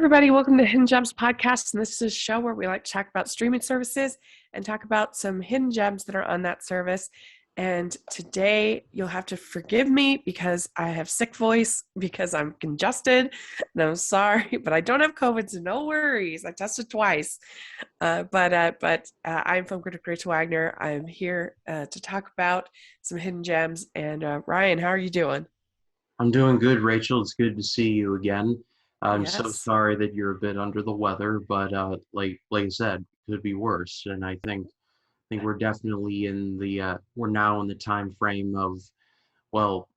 everybody. Welcome to Hidden Gems Podcast. And this is a show where we like to talk about streaming services and talk about some hidden gems that are on that service. And today you'll have to forgive me because I have sick voice because I'm congested and I'm sorry, but I don't have COVID, so no worries. I tested twice. But I'm film critic Rachel Wagner. I'm here to talk about some hidden gems. And Ryan, how are you doing? I'm doing good, Rachel. It's good to see you again. I'm so Yes. sorry that you're a bit under the weather, but like I said, could be worse. And I think we're definitely in the we're now in the time frame of, well,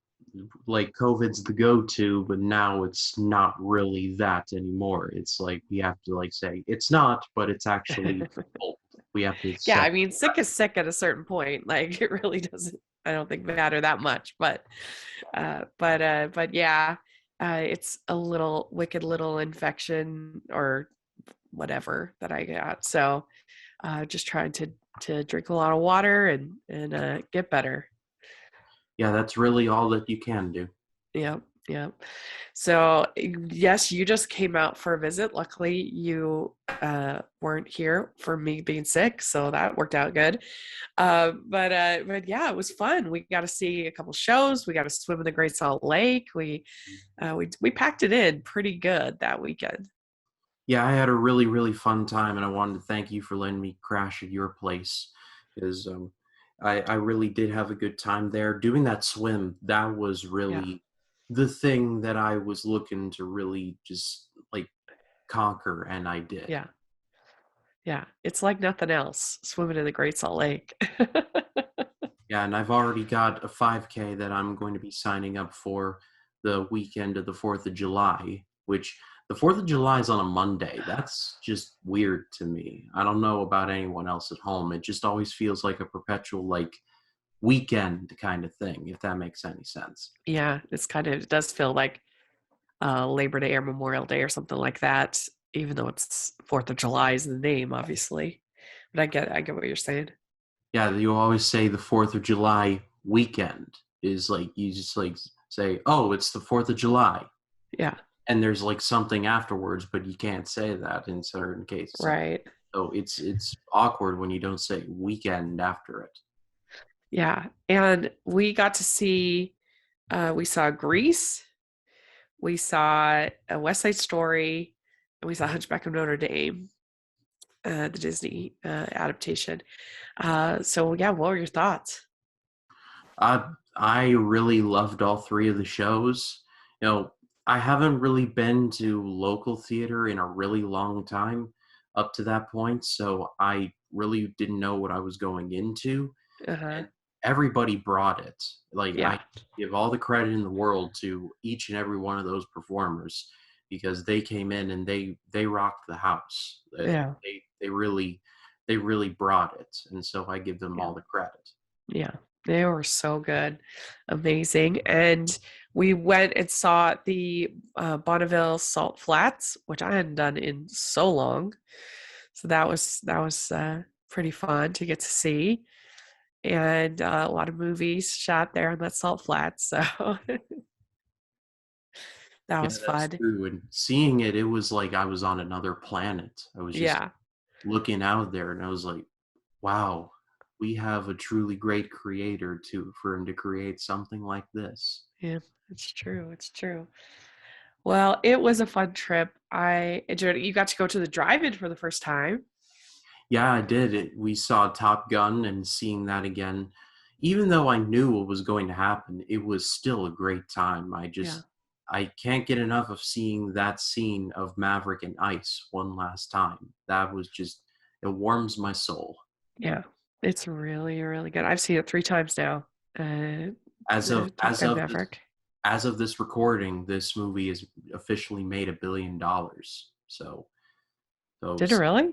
like COVID's the go-to, but now it's not really that anymore. It's like we have to like say it's not, but it's actually old. We have to Yeah, say I mean, sick is sick at a certain point. Like it really doesn't, I don't think matter that much. But yeah, it's a little wicked little infection or whatever that I got. So just trying to drink a lot of water and get better. yeah, that's really all that you can do. Yep, yep. So yes, you just came out for a visit. Luckily, you weren't here for me being sick, so that worked out good. But yeah, it was fun. We got to see a couple shows. We got to swim in the Great Salt Lake. We packed it in pretty good that weekend. Yeah, I had a really fun time, and I wanted to thank you for letting me crash at your place because I really did have a good time there. Doing that swim, that was Yeah, really the thing that I was looking to really just like conquer, and I did. yeah, yeah. It's like nothing else swimming in the Great Salt Lake. Yeah, and I've already got a 5K that I'm going to be signing up for the weekend of the 4th of July, which the 4th of July is on a Monday. That's just weird to me. I don't know about anyone else at home. It just always feels like a perpetual, like, weekend kind of thing, if that makes any sense. Yeah, it does feel like Labor Day or Memorial Day or something like that, even though it's Fourth of July is the name, obviously. But I get what you're saying. Yeah, you always say the 4th of July weekend is like, you just like say, oh, it's the 4th of July. Yeah, And there's like something afterwards, but you can't say that in certain cases. right. So it's awkward when you don't say weekend after it. Yeah, and we got to see. We saw Grease. We saw a West Side Story, and we saw Hunchback of Notre Dame, the Disney adaptation. So yeah, what were your thoughts? I really loved all three of the shows. You know, I haven't really been to local theater in a really long time up to that point, so I really didn't know what I was going into. Uh-huh. And everybody brought it. Like Yeah, I give all the credit in the world to each and every one of those performers because they came in and they rocked the house. yeah, They really brought it, and so I give them yeah. all the credit. Yeah, they were so good, amazing. And we went and saw the Bonneville Salt Flats, which I hadn't done in so long. So that was pretty fun to get to see, and a lot of movies shot there on that Salt Flats. So that Yeah, was that's fun. true. And seeing it, it was like I was on another planet. I was just Yeah, looking out there and I was like, wow, we have a truly great creator to for him to create something like this. yeah, it's true. It's true. Well, it was a fun trip. I enjoyed it. You got to go to the drive-in for the first time. Yeah, I did. We saw Top Gun and seeing that again, even though I knew what was going to happen, it was still a great time. Yeah. I can't get enough of seeing that scene of Maverick and Ice one last time. That was just, it warms my soul. Yeah, it's really, really good. I've seen it 3 times now. Uh, As of Top as Gun of this Maverick. as of this recording, this movie has officially made $1 billion. So Did it really?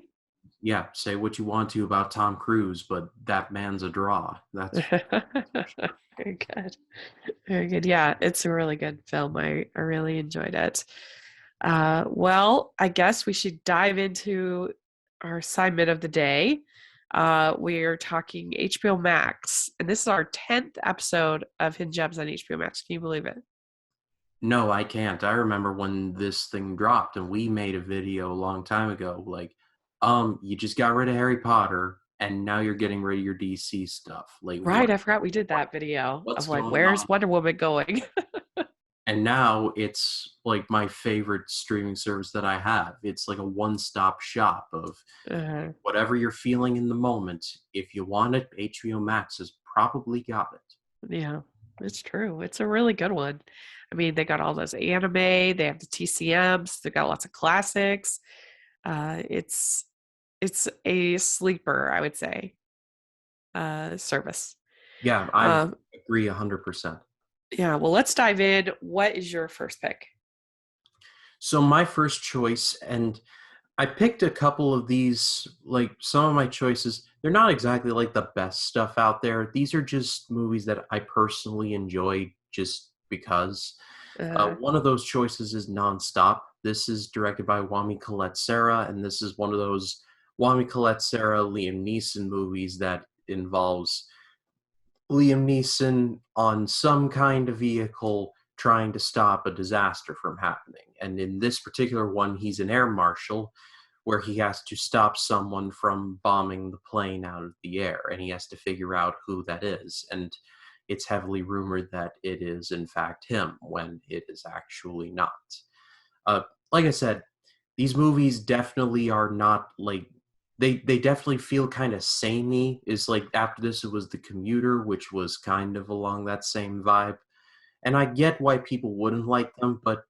yeah, say what you want to about Tom Cruise, but that man's a draw. That's for sure. Very good. Very good. Yeah, it's a really good film. I really enjoyed it. Well, I guess we should dive into our assignment of the day. We're talking HBO Max, and this is our 10th episode of Hidden Gems on HBO Max. Can you believe it? No, I can't. I remember when this thing dropped and we made a video a long time ago. Like, you just got rid of Harry Potter and now you're getting rid of your DC stuff. Like, Right, I forgot we did what that video what's of like, going on? where's Wonder Woman going? And now it's like my favorite streaming service that I have. It's like a one-stop shop of uh, whatever you're feeling in the moment. If you want it, HBO Max has probably got it. yeah, it's true. It's a really good one. I mean, they got all those anime, they have the TCMs, they got lots of classics. It's a sleeper, I would say, service. Yeah, I Um, agree 100%. yeah, well, let's dive in. What is your first pick? So my first choice, and I picked a couple of these, like some of my choices, they're not exactly like the best stuff out there. These are just movies that I personally enjoy just because. Uh, One of those choices is Nonstop. This is directed by Wami Colette Sarah, and this is one of those Wami Colette Sarah, Liam Neeson movies that involves Liam Neeson on some kind of vehicle trying to stop a disaster from happening. And in this particular one, he's an air marshal where he has to stop someone from bombing the plane out of the air, and he has to figure out who that is. And it's heavily rumored that it is, in fact, him when it is actually not. Uh, like I said, these movies definitely are not like they definitely feel kind of samey. Is like after this, it was The Commuter, which was kind of along that same vibe. And I get why people wouldn't like them, but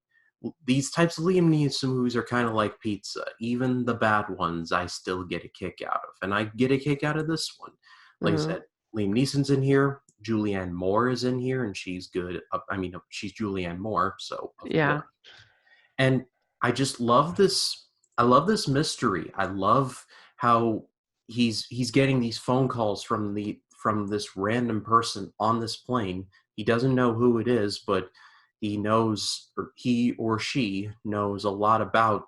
these types of Liam Neeson movies are kind of like pizza. Even the bad ones, I still get a kick out of, and I get a kick out of this one. Like I uh, said, Liam Neeson's in here. Julianne Moore is in here, and she's good. I mean, she's Julianne Moore, so of yeah, course. And I just love this. I love this mystery. I love how he's getting these phone calls from this random person on this plane. He doesn't know who it is, but he knows, or he or she knows a lot about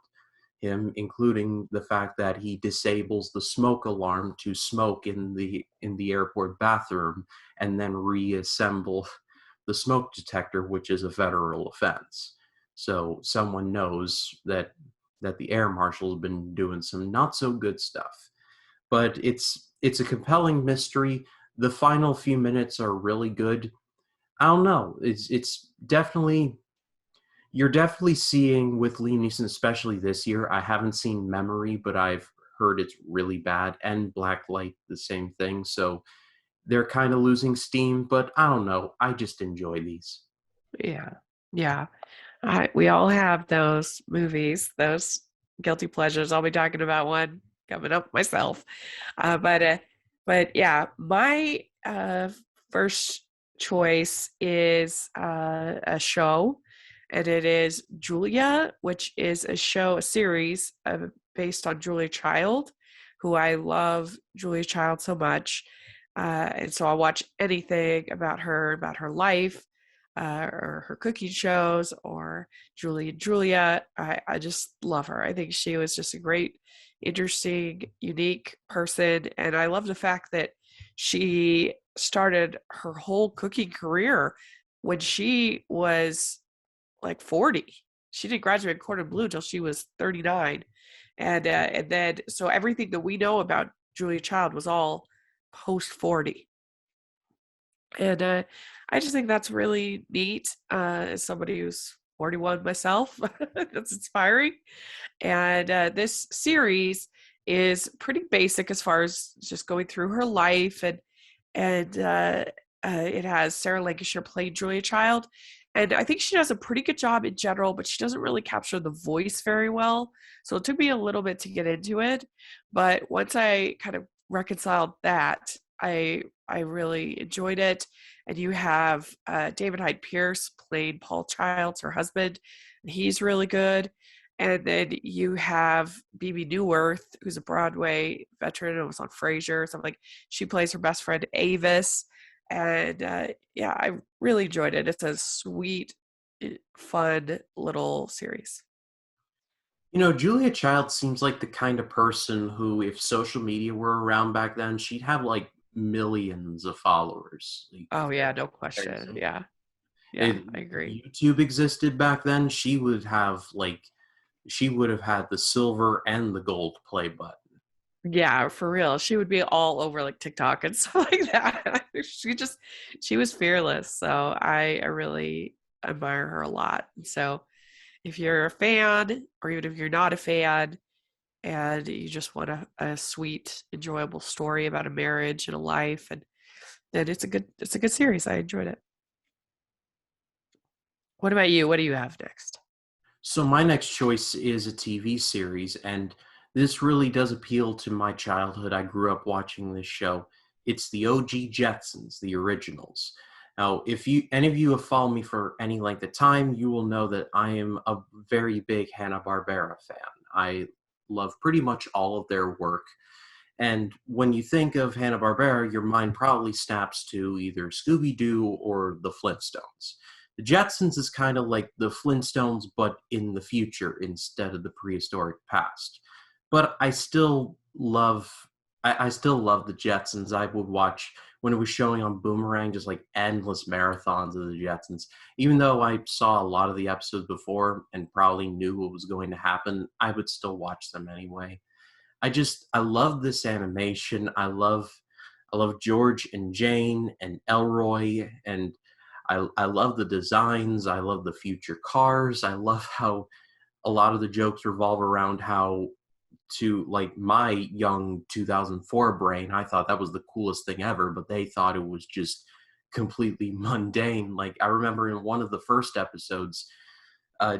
him, including the fact that he disables the smoke alarm to smoke in the airport bathroom and then reassemble the smoke detector, which is a federal offense. So someone knows that the air marshal's been doing some not so good stuff. But it's a compelling mystery. The final few minutes are really good. I don't know. It's definitely you're definitely seeing with Liam Neeson, especially this year. I haven't seen Memory, but I've heard it's really bad, and Blacklight, the same thing. So they're kind of losing steam, but I don't know. I just enjoy these. yeah, yeah. We all have those movies, those guilty pleasures. I'll be talking about one coming up myself. Uh, but uh, but yeah, my first choice is a show, and it is Julia, which is a series based on Julia Child, who I love Julia Child so much, and so I'll watch anything about her life. Or her cooking shows, or Julie and Julia. I just love her. I think she was just a great, interesting, unique person. And I love the fact that she started her whole cooking career when she was like 40. She didn't graduate Cordon Bleu till she was 39. And then, so everything that we know about Julia Child was all post 40. And I just think that's really neat, as somebody who's 41 myself. That's inspiring. And this series is pretty basic as far as just going through her life, and it has Sarah Lancashire playing Julia Child, and I think she does a pretty good job in general, but she doesn't really capture the voice very well. So it took me a little bit to get into it, but once I kind of reconciled that, I really enjoyed it. And you have David Hyde Pierce playing Paul Childs, her husband, and he's really good. And then you have BB Newworth, who's a Broadway veteran and was on Frasier or something. She plays her best friend Avis, and yeah, I really enjoyed it. It's a sweet, fun little series. You know, Julia Child seems like the kind of person who, if social media were around back then, she'd have like millions of followers. Like, Oh yeah, no question. crazy. Yeah, Yeah, If I agree. YouTube existed back then, she would have had the silver and the gold play button. Yeah, for real. She would be all over like TikTok and stuff like that. She was fearless. So I really admire her a lot. So if you're a fan, or even if you're not a fan, and you just want a sweet, enjoyable story about a marriage and a life, and then it's a good series. I enjoyed it. What about you? What do you have next? So my next choice is a TV series, and this really does appeal to my childhood. I grew up watching this show. It's the OG Jetsons, the originals. Now, if you any of you have followed me for any length of time, you will know that I am a very big Hanna-Barbera fan. I love pretty much all of their work. And when you think of Hanna-Barbera, your mind probably snaps to either Scooby-Doo or the Flintstones. The Jetsons is kind of like the Flintstones, but in the future instead of the prehistoric past. But I still love the Jetsons. I would watch when it was showing on Boomerang, just like endless marathons of the Jetsons. Even though I saw a lot of the episodes before and probably knew what was going to happen, I would still watch them anyway. I love this animation. I love George and Jane and Elroy, and I love the designs. I love the future cars. I love how a lot of the jokes revolve around how to like my young 2004 brain, I thought that was the coolest thing ever, but they thought it was just completely mundane. Like I remember in one of the first episodes,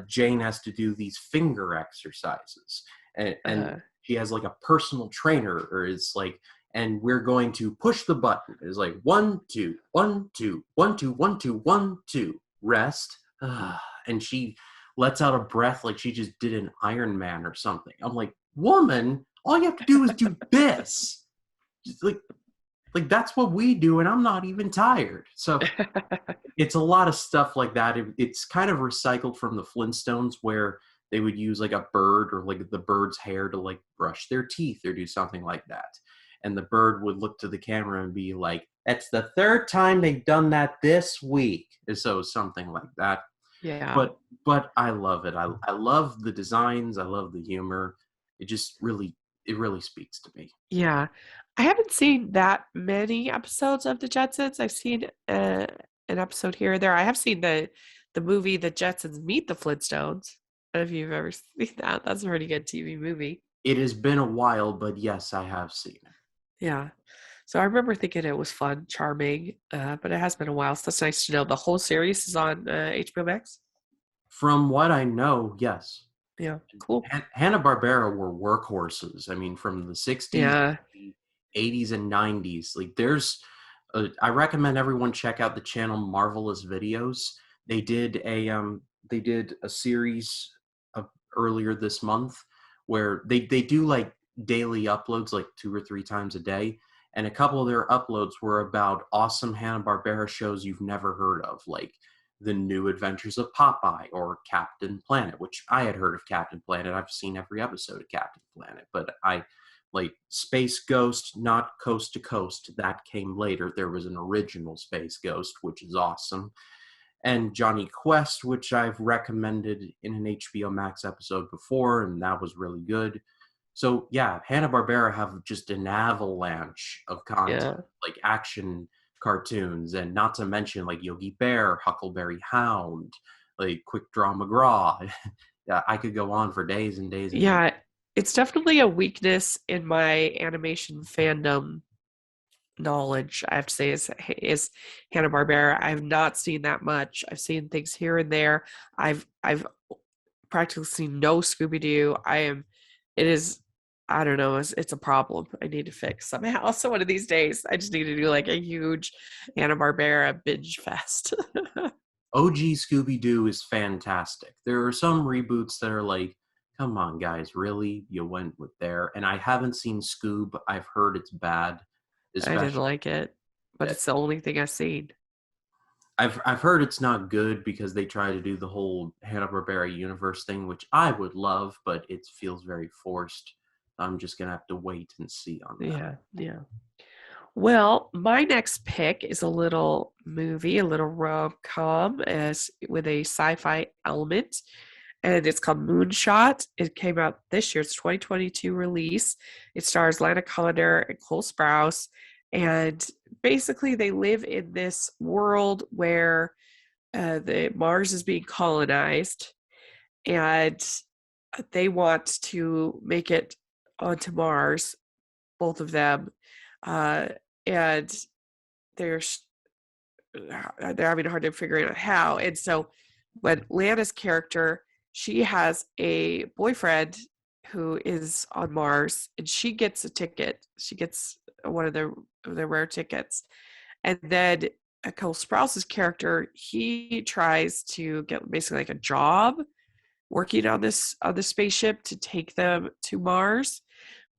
Jane has to do these finger exercises, and Uh, she has like a personal trainer, or it's like, and we're going to push the button. It's like 1, 2, 1, 2, 1, 2, 1, 2, 1, 2, rest, and she lets out a breath like she just did an Iron Man or something. I'm like, woman, all you have to do is do this. Just like that's what we do, and I'm not even tired. So it's a lot of stuff like that. It's kind of recycled from the Flintstones where they would use like a bird or like the bird's hair to like brush their teeth or do something like that. And the bird would look to the camera and be like, "That's the third time they've done that this week." And so something like that. yeah. But I love it. I love the designs. I love the humor. It really speaks to me. Yeah. I haven't seen that many episodes of the Jetsons. I've seen an episode here or there. I have seen the movie The Jetsons Meet the Flintstones. I don't know if you've ever seen that. That's a pretty good TV movie. It has been a while, but yes, I have seen it. Yeah. So I remember thinking it was fun, charming, but it has been a while. So that's nice to know. The whole series is on HBO Max. From what I know, yes. Yeah, cool. Hanna-Barbera were workhorses. I mean, from the 60s, Yeah, 80s, and 90s. Like, I recommend everyone check out the channel Marvelous Videos. They did they did a series earlier this month where they do like daily uploads, like 2 or 3 times a day. And a couple of their uploads were about awesome Hanna-Barbera shows you've never heard of, like the New Adventures of Popeye or Captain Planet, which I had heard of Captain Planet. I've seen every episode of Captain Planet, but I like Space Ghost, not Coast to Coast. That came later. There was an original Space Ghost, which is awesome. And Johnny Quest, which I've recommended in an HBO Max episode before, and that was really good. So yeah, Hanna-Barbera have just an avalanche of content, yeah. like action cartoons, and not to mention like Yogi Bear, Huckleberry Hound, like Quick Draw McGraw. Yeah, I could go on for days and days and days. Yeah, it's definitely a weakness in my animation fandom knowledge, I have to say, is Hanna-Barbera. I have not seen that much. I've seen things here and there. I've practically seen no Scooby-Doo. It is, I don't know, it's a problem I need to fix somehow. So one of these days, I just need to do like a huge Hanna-Barbera binge fest. OG Scooby Doo is fantastic. There are some reboots that are like, come on, guys, really? You went with there? And I haven't seen Scoob. I've heard it's bad, I didn't especially. like it, but it's the only thing I've seen. I've heard it's not good because they try to do the whole Hanna-Barbera universe thing, which I would love, but it feels very forced. I'm just gonna have to wait and see on that. Yeah, yeah. Well, my next pick is a little movie, a little rom-com as with a sci-fi element, and it's called Moonshot. It came out this year. It's 2022 release. It stars Lana Connor and Cole Sprouse, and basically they live in this world where the Mars is being colonized, and they want to make it onto Mars, both of them, uh, and they're they're having a hard time figuring out how. And so, when Lana's character, she has a boyfriend who is on Mars, and she gets a ticket. She gets one of the rare tickets, and then Cole Sprouse's character, he tries to get basically like a job working on the spaceship to take them to Mars,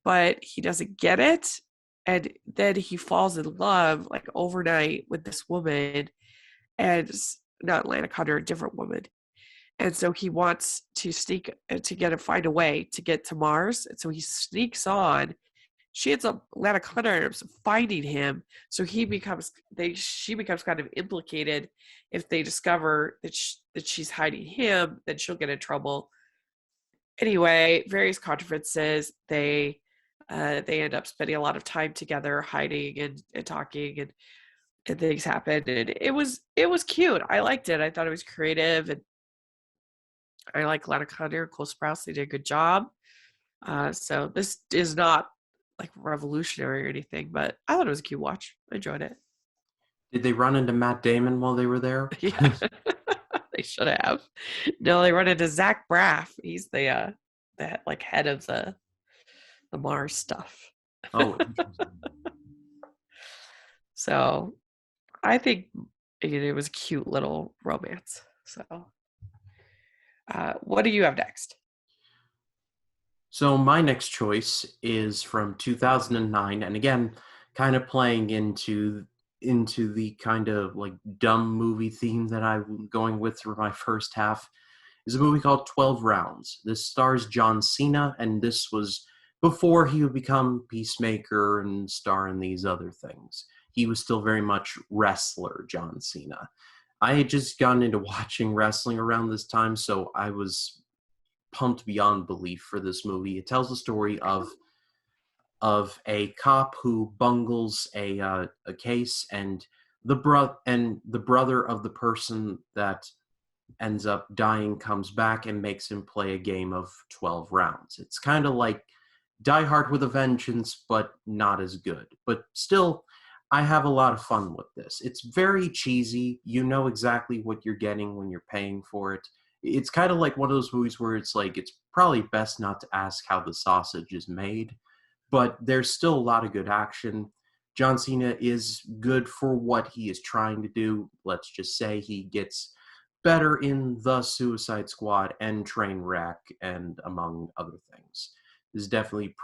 but he doesn't get it. And then he falls in love like overnight with this woman, and not Lana Connor, a different woman. And so he wants to sneak to find a way to get to Mars. And so he sneaks on. She ends up Lana Connor ends up finding him. So she becomes kind of implicated if they discover that she's hiding him, then she'll get in trouble. Anyway, various conferences, they end up spending a lot of time together, hiding and talking, and things happen. And it was cute. I liked it. I thought it was creative, and I like Lana Connor and Cole Sprouse. They did a good job. So this is not like revolutionary or anything, but I thought it was a cute watch. I enjoyed it. Did they run into Matt Damon while they were there? Yeah, they should have. No, they run into Zach Braff. He's the like head of the Mars stuff. Oh, interesting. So I think it was a cute little romance. So, what do you have next? So my next choice is from 2009, and again, kind of playing into the kind of like dumb movie theme that I'm going with for my first half, is a movie called 12 Rounds. This stars John Cena, and this was before he would become Peacemaker and star in these other things. He was still very much wrestler John Cena. I had just gotten into watching wrestling around this time, so I was pumped beyond belief for this movie. It tells the story of a cop who bungles a case, and the brother of the person that ends up dying comes back and makes him play a game of 12 rounds. It's kind of like Die Hard with a Vengeance, but not as good. But still, I have a lot of fun with this. It's very cheesy. You know exactly what you're getting when you're paying for it. It's kind of like one of those movies where it's like, it's probably best not to ask how the sausage is made, but there's still a lot of good action. John Cena is good for what he is trying to do. Let's just say he gets better in The Suicide Squad and Trainwreck, and among other things. This is definitely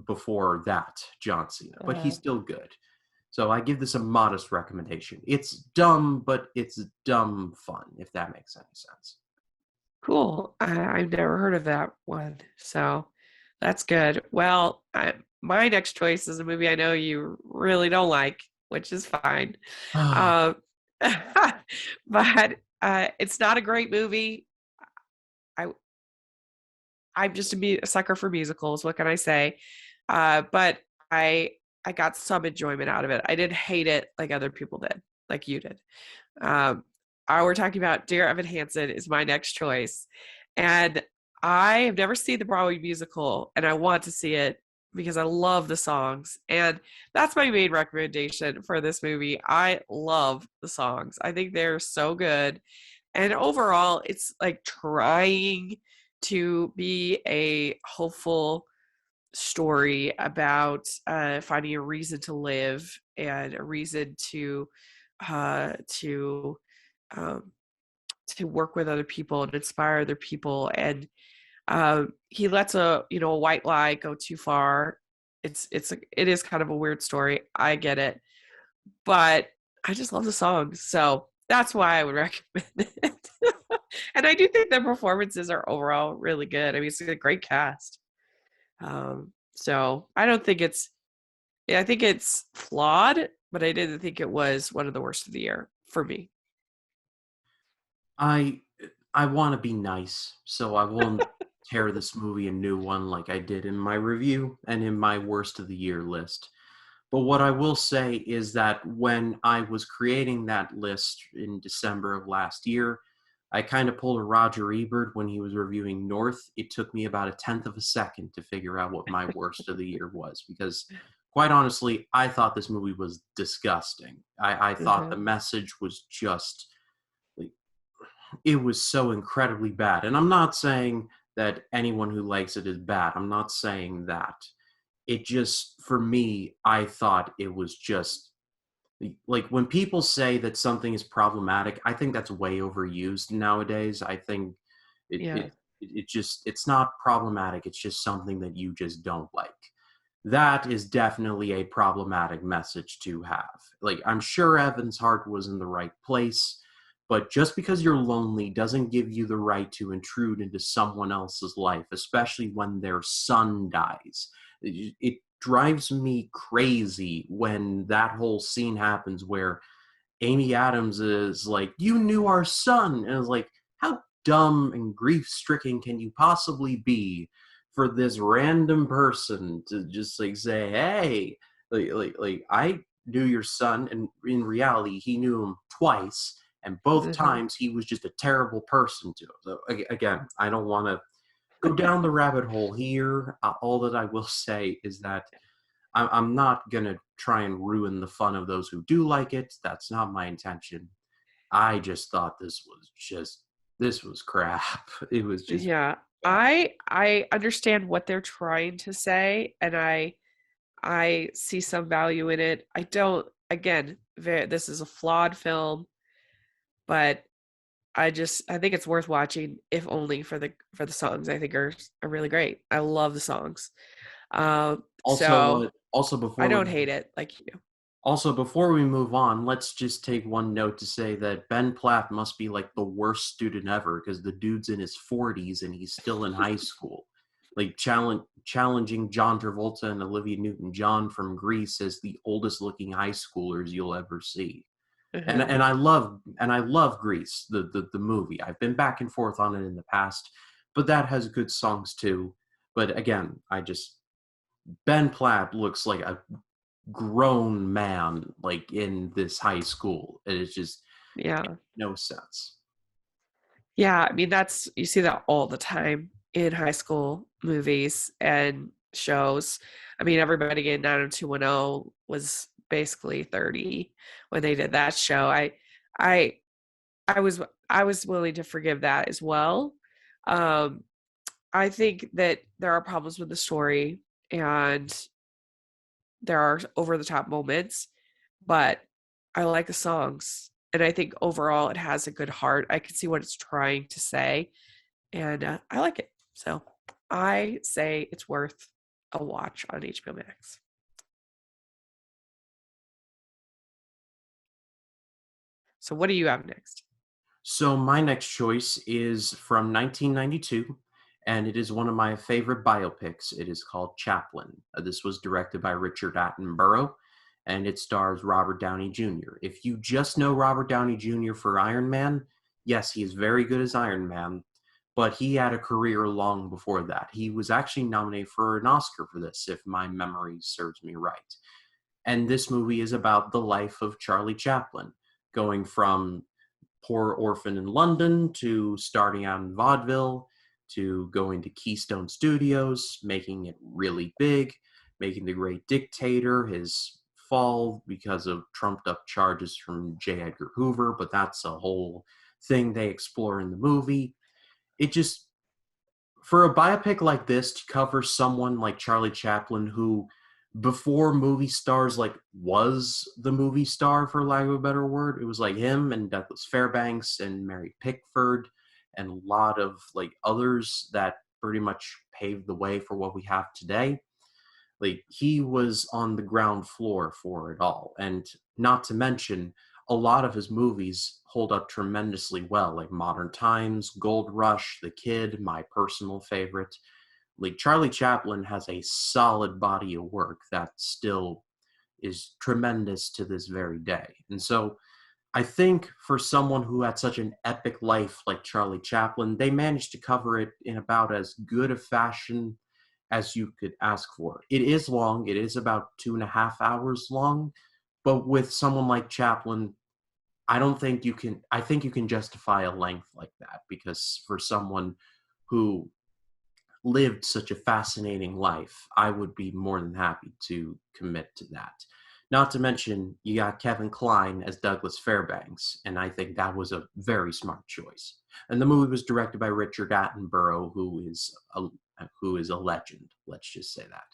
before that John Cena, but he's still good. So I give this a modest recommendation. It's dumb, but it's dumb fun, if that makes any sense. Cool. I've never heard of that one, so that's good. Well, my next choice is a movie I know you really don't like, which is fine. Um, but it's not a great movie. I I'm just a sucker for musicals. What can I say? But I got some enjoyment out of it. I didn't hate it like other people did, like you did. Um, we're talking about Dear Evan Hansen is my next choice, and I have never seen the Broadway musical, and I want to see it because I love the songs, and that's my main recommendation for this movie. I love the songs. I think they're so good, and overall, it's like trying to be a hopeful story about finding a reason to live and a reason uh, to um, to work with other people and inspire other people. And he lets a white lie go too far. It is kind of a weird story. I get it, but I just love the songs, so that's why I would recommend it. And I do think the performances are overall really good. I mean, it's a great cast. So I don't think it's Yeah, I think it's flawed, but I didn't think it was one of the worst of the year for me. I I want to be nice, so I won't tear this movie a new one like I did in my review and in my worst of the year list. But what I will say is that when I was creating that list in December of last year, I kind of pulled a Roger Ebert when he was reviewing North. It took me about a tenth of a second to figure out what my worst of the year was because, quite honestly, I thought this movie was disgusting. I thought Uh-huh. the message was just, like, it was so incredibly bad. And I'm not saying that anyone who likes it is bad. I'm not saying that. It just, for me, I thought it was just like when people say that something is problematic, I think that's way overused nowadays. I think it Yeah. it it just it's not problematic. It's just something that you just don't like. That is definitely a problematic message to have. Like, I'm sure Evan's heart was in the right place, but just because you're lonely doesn't give you the right to intrude into someone else's life, especially when their son dies. It drives me crazy when that whole scene happens where Amy Adams is like, "You knew our son," and it's like, how dumb and grief-stricken can you possibly be for this random person to just like say, "Hey, I knew your son," and in reality, he knew him twice, and both Uh-huh. times he was just a terrible person to him. So again, I don't want to go down the rabbit hole here. All that I will say is that I'm not gonna try and ruin the fun of those who do like it. That's not my intention. I just thought this was crap. It was just Yeah. bad. I understand what they're trying to say, and I see some value in it. I don't, again, this is a flawed film, but I think it's worth watching if only for the songs I think are really great. I love the songs. So Also I don't hate it like you do. before we move on, let's just take one note to say that Ben Platt must be like the worst student ever because the dude's in his 40s and he's still in high school. Like challenging John Travolta and Olivia Newton-John from Grease as the oldest looking high schoolers you'll ever see. Uh-huh. And I love Grease, the movie. I've been back and forth on it in the past, but that has good songs too. But again, Ben Platt looks like a grown man like in this high school. It is just Yeah. no sense. Yeah, I mean that's you see that all the time in high school movies and shows. I mean everybody in 90210 was basically 30 when they did that show. I I was I was willing to forgive that as well. Um I think that there are problems with the story and there are over the top moments, but I like the songs. And I think overall it has a good heart. I can see what it's trying to say, and I like it. So I say it's worth a watch on HBO Max. So what do you have next? So my next choice is from 1992, and it is one of my favorite biopics. It is called Chaplin. This was directed by Richard Attenborough, and it stars Robert Downey Jr. If you just know Robert Downey Jr. for Iron Man, yes, he is very good as Iron Man, but he had a career long before that. He was actually nominated for an Oscar for this, if my memory serves me right. And this movie is about the life of Charlie Chaplin, going from poor orphan in London to starting out in vaudeville to going to Keystone Studios, making it really big, making The Great Dictator, his fall because of trumped up charges from J. Edgar Hoover, but that's a whole thing they explore in the movie. It just, for a biopic like this to cover someone like Charlie Chaplin, who before movie stars like was the movie star, for lack of a better word, it was like him and Douglas Fairbanks and Mary Pickford and a lot of like others that pretty much paved the way for what we have today. Like, he was on the ground floor for it all, and not to mention a lot of his movies hold up tremendously well, like Modern Times, Gold Rush, The Kid, my personal favorite. Like, Charlie Chaplin has a solid body of work that still is tremendous to this very day. And so I think for someone who had such an epic life like Charlie Chaplin, they managed to cover it in about as good a fashion as you could ask for. It is long, it is about 2.5 hours long, but with someone like Chaplin, I don't think you can, I think you can justify a length like that because for someone who lived such a fascinating life, I would be more than happy to commit to that. Not to mention, you got Kevin Kline as Douglas Fairbanks, and I think that was a very smart choice. And the movie was directed by Richard Attenborough, who is a legend. Let's just say that.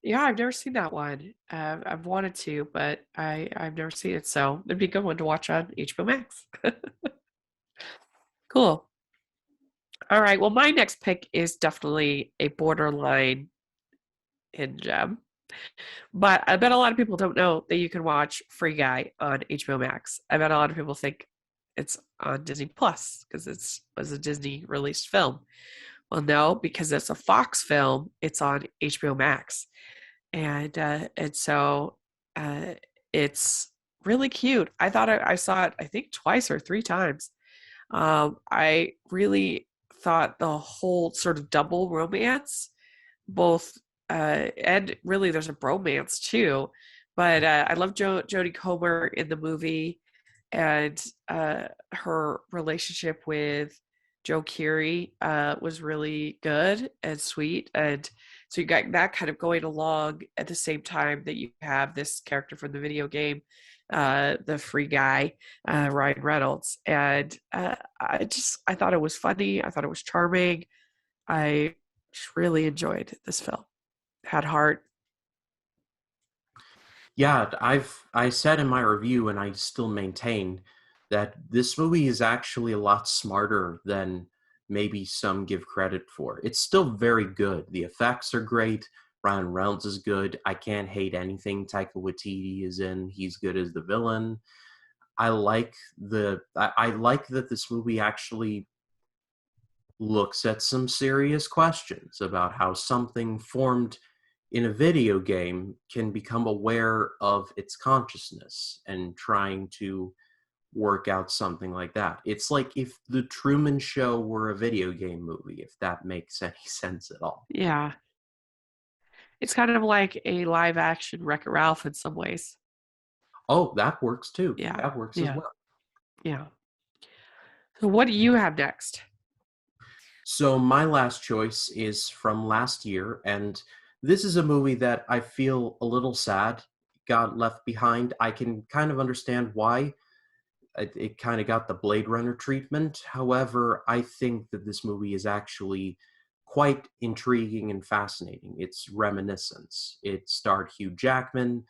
Yeah, I've never seen that one. I've wanted to, but I've never seen it, so it'd be a good one to watch on HBO Max. Cool. All right. Well, my next pick is definitely a borderline hidden gem, but I bet a lot of people don't know that you can watch Free Guy on HBO Max. I bet a lot of people think it's on Disney Plus because it was a Disney released film. Well, no, because it's a Fox film. It's on HBO Max, and so uh, it's really cute. I thought I saw it, I think, twice or three times. I really thought the whole sort of double romance, both and really there's a bromance too. But I love Jodie Comer in the movie, and her relationship with Joe Keery was really good and sweet, and so you got that kind of going along at the same time that you have this character from the video game, the free guy, Ryan Reynolds, and I thought it was funny. I thought it was charming. I just really enjoyed this film. Had heart. Yeah, I said in my review, and I still maintain that this movie is actually a lot smarter than maybe some give credit for. It's still very good. The effects are great. Ryan Reynolds is good. I can't hate anything Taika Waititi is in. He's good as the villain. I like that this movie actually looks at some serious questions about how something formed in a video game can become aware of its consciousness and trying to work out something like that. It's like if the Truman Show were a video game movie, if that makes any sense at all. Yeah, it's kind of like a live action Wreck-It Ralph in some ways. Oh, that works too. Yeah, That works as yeah, well. yeah. So what do you have next? So my last choice is from last year, and this is a movie that I feel a little sad got left behind. I can kind of understand why it kind of got the Blade Runner treatment. However, I think that this movie is actually quite intriguing and fascinating. It's Reminiscence. It starred Hugh Jackman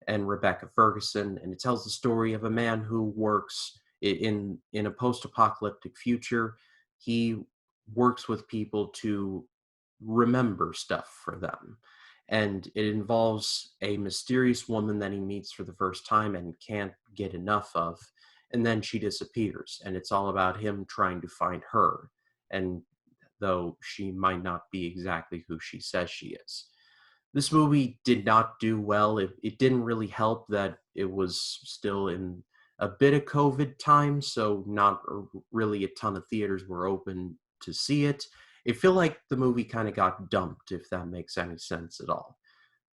and Rebecca Ferguson, and it tells the story of a man who works in a post-apocalyptic future. He works with people to remember stuff for them. And it involves a mysterious woman that he meets for the first time and can't get enough of. And then she disappears. And it's all about him trying to find her. And though she might not be exactly who she says she is. This movie did not do well. It didn't really help that it was still in a bit of COVID time, so not really a ton of theaters were open to see it. It feel like the movie kind of got dumped, if that makes any sense at all.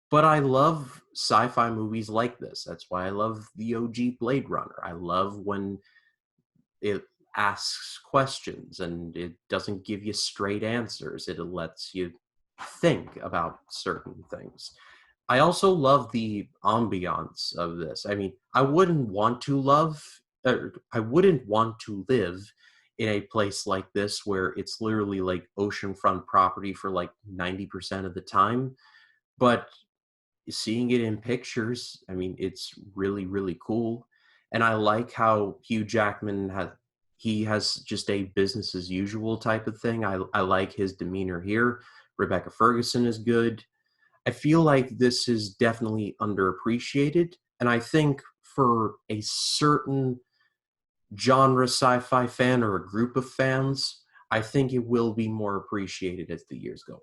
But I love sci-fi movies like this. That's why I love the OG Blade Runner. I love when it asks questions and it doesn't give you straight answers. It lets you think about certain things. I also love the ambiance of this. I mean, I wouldn't want to live in a place like this where it's literally like oceanfront property for like 90% of the time. But seeing it in pictures, I mean, it's really, really cool. And I like how Hugh Jackman has just a business as usual type of thing. I like his demeanor here. Rebecca Ferguson is good. I feel like this is definitely underappreciated. And I think for a certain genre sci-fi fan or a group of fans, I think it will be more appreciated as the years go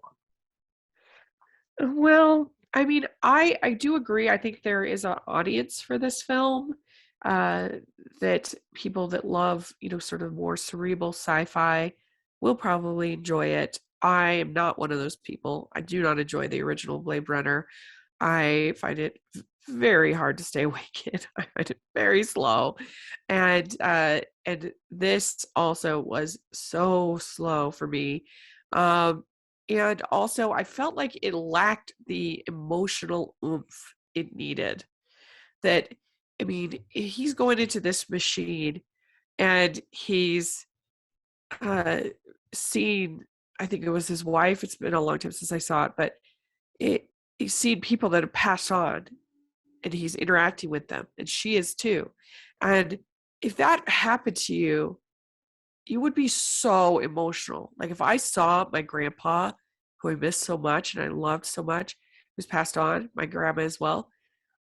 on. Well, I mean, I do agree. I think there is an audience for this film. Uh, that people that love, sort of more cerebral sci-fi will probably enjoy it. I am not one of those people. I do not enjoy the original Blade Runner. I find it very hard to stay awake in. I find it very slow. And this also was so slow for me. And also I felt like it lacked the emotional oomph it needed. That I mean, he's going into this machine and he's uh seen, I think it was his wife. It's been a long time since I saw it, but it he's seen people that have passed on and he's interacting with them, and she is too. And if that happened to you, you would be so emotional. Like if I saw my grandpa, who I missed so much and I loved so much, who's passed on, my grandma as well,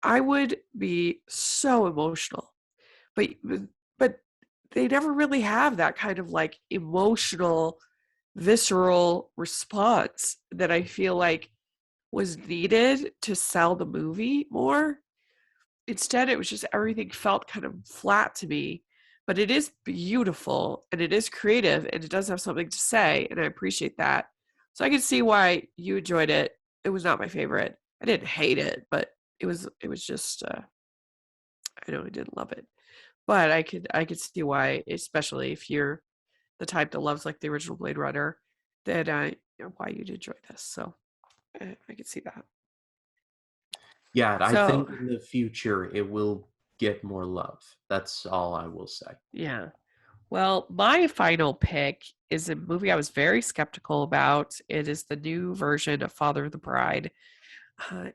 I would be so emotional. But but they never really have that kind of like emotional, visceral response that I feel like was needed to sell the movie more. Instead, it was just everything felt kind of flat to me. But it is beautiful and it is creative and it does have something to say, and I appreciate that. So I can see why you enjoyed it. It was not my favorite. I didn't hate it, but it was just I know I didn't love it. But I could see why, especially if you're the type that loves like the original Blade Runner, that why you'd enjoy this. So I could see that. Yeah, I So think in the future it will get more love. That's all I will say. yeah. Well, my final pick is a movie I was very skeptical about. It is the new version of Father of the Bride.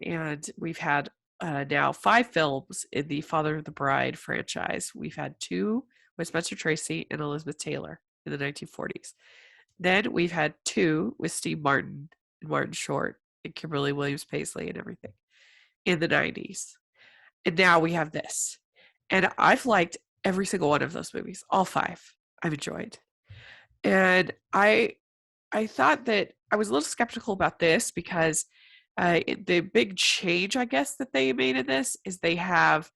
And we've had now 5 films in the Father of the Bride franchise. We've had 2 with Spencer Tracy and Elizabeth Taylor in the 1940s. Then we've had 2 with Steve Martin and Martin Short and Kimberly Williams Paisley and everything in the 90s. And now we have this. And I've liked every single one of those movies, all 5. I've enjoyed. And I thought that I was a little skeptical about this because the big change, I guess, that they made in this is they have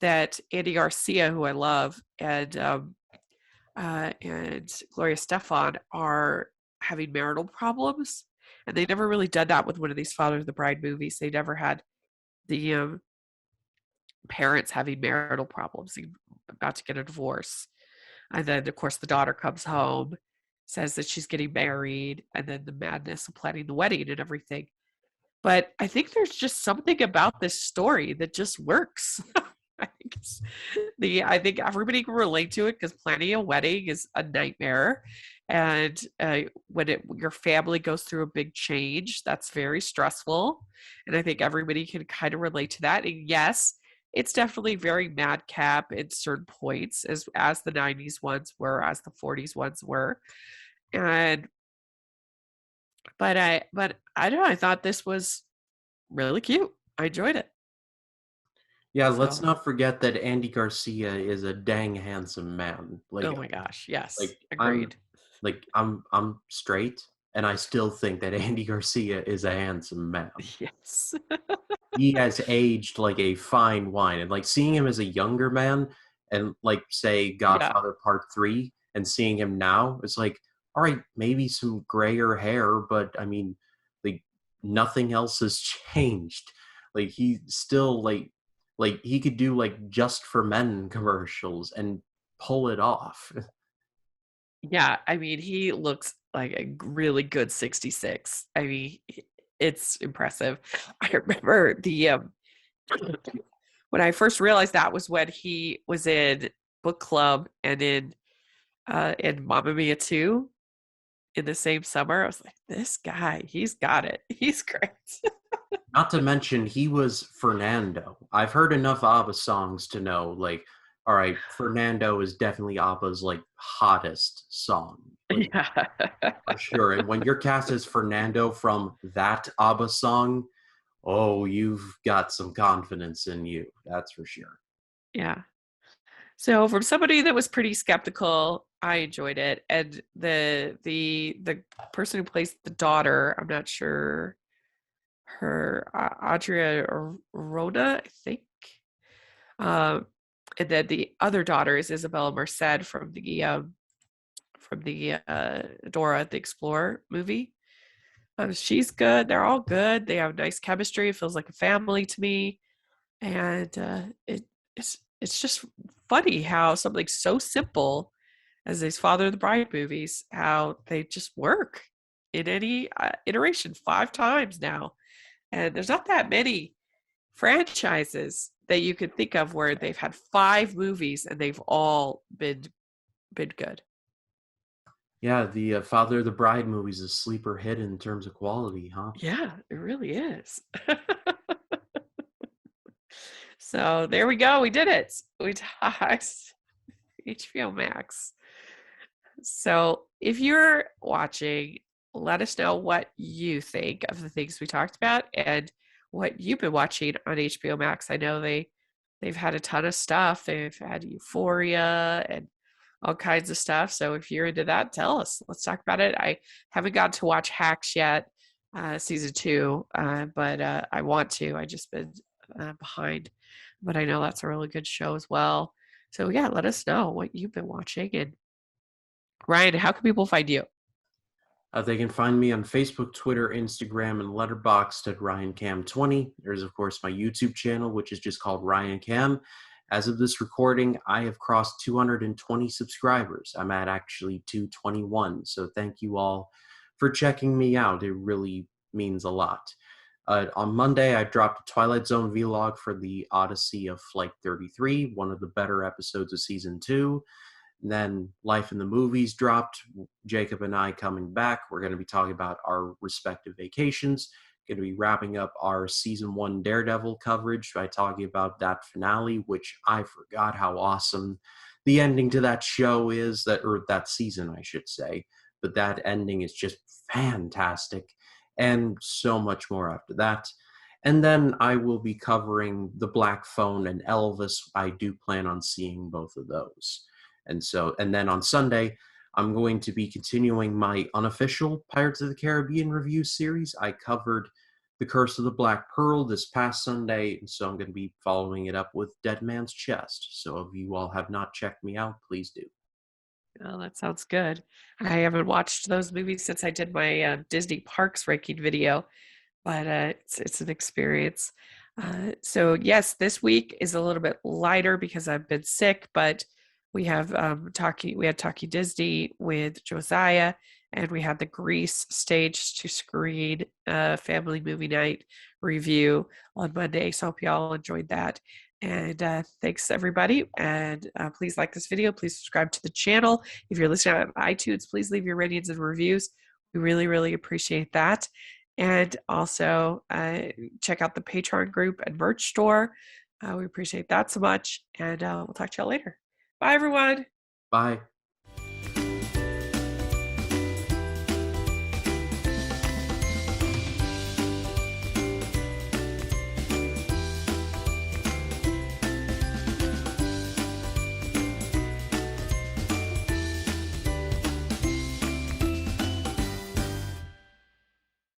that Andy Garcia, who I love, and Gloria Stefan are having marital problems, and they never really done that with one of these Father of the Bride movies. They never had the parents having marital problems, about to get a divorce. And then, of course, the daughter comes home, says that she's getting married, and then the madness of planning the wedding and everything. But I think there's just something about this story that just works. I think everybody can relate to it because planning a wedding is a nightmare, and when your family goes through a big change, that's very stressful. And I think everybody can kind of relate to that. And yes, it's definitely very madcap at certain points, as the '90s ones were, as the '40s ones were, and but I don't know. I thought this was really cute. I enjoyed it. Yeah, let's So, not forget that Andy Garcia is a dang handsome man. oh my gosh, yes, Like I'm agreed. I'm straight and I still think that Andy Garcia is a handsome man. Yes. He has aged like a fine wine, and like seeing him as a younger man and like say Yeah. Godfather Part 3 and seeing him now, it's like all right, maybe some grayer hair, but I mean like nothing else has changed. Like he still like he could do like just for men commercials and pull it off. Yeah, I mean, he looks like a really good 66. I mean, it's impressive. I remember when I first realized that was when he was in book club and in Mamma Mia 2 in the same summer. I was like, this guy, he's got it. He's great. Not to mention, he was Fernando. I've heard enough ABBA songs to know, like, all right, Fernando is definitely ABBA's like hottest song, like Yeah. for sure. And when you're cast as Fernando from that ABBA song, oh, you've got some confidence in you. That's for sure. Yeah. So from somebody that was pretty skeptical, I enjoyed it. And the person who plays the daughter, I'm not sure. her Adria Rona, I think. Um, and then the other daughter is Isabella Merced from the Dora the Explorer movie. She's good. They're all good. They have nice chemistry. It feels like a family to me, and it's just funny how something so simple as these Father of the Bride movies, how they just work in any iteration 5 times now. And there's not that many franchises that you could think of where they've had 5 movies and they've all been good. Yeah, the Father of the Bride movie is a sleeper hit in terms of quality, huh? Yeah, it really is. So there we go. We did it. We talked HBO Max. So if you're watching, let us know what you think of the things we talked about and what you've been watching on HBO Max. I know they've had a ton of stuff. They've had Euphoria and all kinds of stuff. So if you're into that, tell us. Let's talk about it. I haven't got to watch Hacks yet, season 2, but I want to. I just been behind, but I know that's a really good show as well. So yeah, let us know what you've been watching. And Ryan, how can people find you? They can find me on Facebook, Twitter, Instagram, and Letterboxd at RyanCam20. There's, of course, my YouTube channel, which is just called Ryan Cam. As of this recording, I have crossed 220 subscribers. I'm at actually 221. So thank you all for checking me out. It really means a lot. On Monday, I dropped a Twilight Zone vlog for the Odyssey of Flight 33, one of the better episodes of season 2. And then Life in the Movies dropped. Jacob and I coming back. We're going to be talking about our respective vacations. Going to be wrapping up our season 1 Daredevil coverage by talking about that finale, which I forgot how awesome the ending to that show is, or that season, I should say. But that ending is just fantastic, and so much more after that. And then I will be covering The Black Phone and Elvis. I do plan on seeing both of those. And then on Sunday, I'm going to be continuing my unofficial Pirates of the Caribbean review series. I covered The Curse of the Black Pearl this past Sunday, and so I'm going to be following it up with Dead Man's Chest. So if you all have not checked me out, please do. Oh, that sounds good. I haven't watched those movies since I did my Disney Parks ranking video, but it's an experience. So yes, this week is a little bit lighter because I've been sick, but we have we had Talkie Disney with Josiah, and we had the Grease stage to screen family movie night review on Monday. So hope y'all enjoyed that. And thanks everybody. And please like this video. Please subscribe to the channel. If you're listening on iTunes, please leave your ratings and reviews. We really, really appreciate that. And also check out the Patreon group and merch store. We appreciate that so much. And we'll talk to y'all later. Bye, everyone. Bye.